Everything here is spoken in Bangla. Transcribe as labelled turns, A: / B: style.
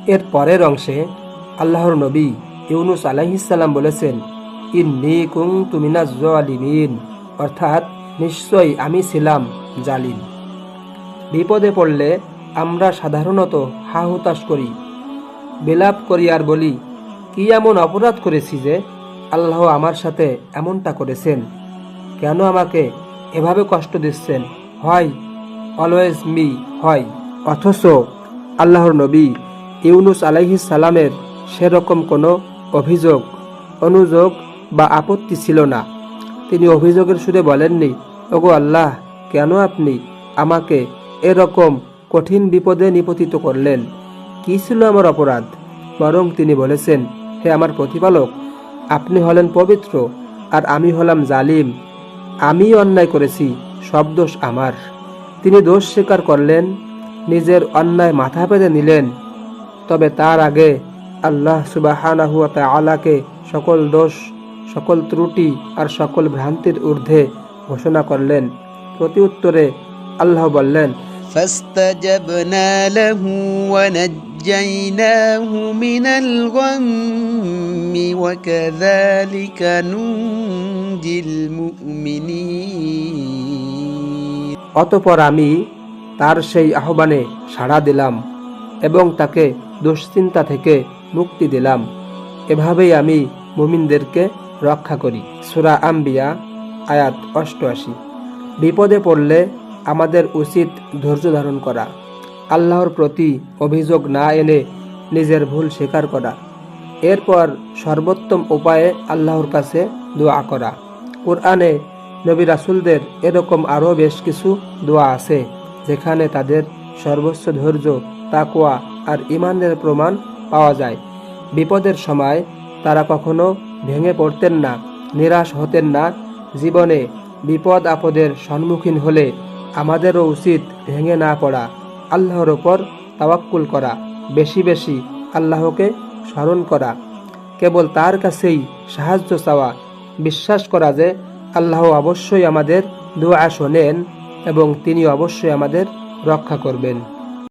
A: এর পরের অংশে আল্লাহর নবী ইউনুস আলাইহিস সালাম বলেছেন, ইন্নী কুনতু মিনাজ জালিমিন, অর্থাৎ নিশ্চয়ই আমি ছিলাম জালিম। বিপদে পড়লে আমরা সাধারণত হা হুতাশ করি, বিলাপ করি আর বলি, কি এমন অপরাধ করেছি যে আল্লাহ আমার সাথে এমনটা করেছেন? কেন আমাকে এভাবে কষ্ট দিচ্ছেন? হয় অলওয়েজ মি, হয়। অথচ আল্লাহর নবী ইউনুস আলাইহিস সালামের সেরকম কোনো অভিযোগ, অনুযোগ বা আপত্তি ছিল না। তিনি অভিযোগের সুরে বলেননি, ওগো আল্লাহ, কেন আপনি আমাকে এরকম কঠিন বিপদে নিপতিত করলেন? কি ছিল আমার অপরাধ? বরং তিনি বলেছেন, হে আমার প্রতিপালক, আপনি হলেন পবিত্র আর আমি হলাম জালিম। আমি অন্যায় করেছি, সব দোষ আমার। তিনি দোষ স্বীকার করলেন, নিজের অন্যায় মাথা পেতে নিলেন। তবে তার আগে আল্লাহ সুবহানাহু ওয়া তাআলাকে সকল দোষ, সকল ত্রুটি আর সকল ভ্রান্তির ঊর্ধ্বে ঘোষণা করলেন। প্রতি উত্তরে আল্লাহ বললেন,
B: فاستجبنا له ونجيناه من الغم وكذلك ننجي المؤمنين।
A: অতঃপর আমি তার সেই আহ্বানে সাড়া দিলাম এবং তাকে দুশ্চিন্তা থেকে মুক্তি দিলাম। এভাবেই আমি মুমিনদেরকে রক্ষা করি। সূরা আম্বিয়া আয়াত 88। বিপদে পড়লে আমাদের উচিত ধৈর্য ধারণ করা, আল্লাহর প্রতি অভিযোগ না এনে নিজের ভুল স্বীকার করা, এরপর সর্বোত্তম উপায়ে আল্লাহর কাছে দোয়া করা। কোরআনে নবী রাসূলদের এরকম আরও বেশ কিছু দোয়া আছে, যেখানে তাদের সর্বোচ্চ ধৈর্য, তাকওয়া আর ঈমানের প্রমাণ পাওয়া যায়। বিপদের সময় তারা কখনো ভেঙে পড়তেন না, নিরাশ হতেন না। জীবনে বিপদ আপদের সম্মুখীন হলে আমাদেরও উচিত ভেঙে না পড়া, আল্লাহর ওপর তাওয়াক্কুল করা, বেশি বেশি আল্লাহকে স্মরণ করা, কেবল তার কাছেই সাহায্য চাওয়া, বিশ্বাস করা যে আল্লাহ অবশ্যই আমাদের দোয়া শোনেন এবং তিনি অবশ্যই আমাদের রক্ষা করবেন।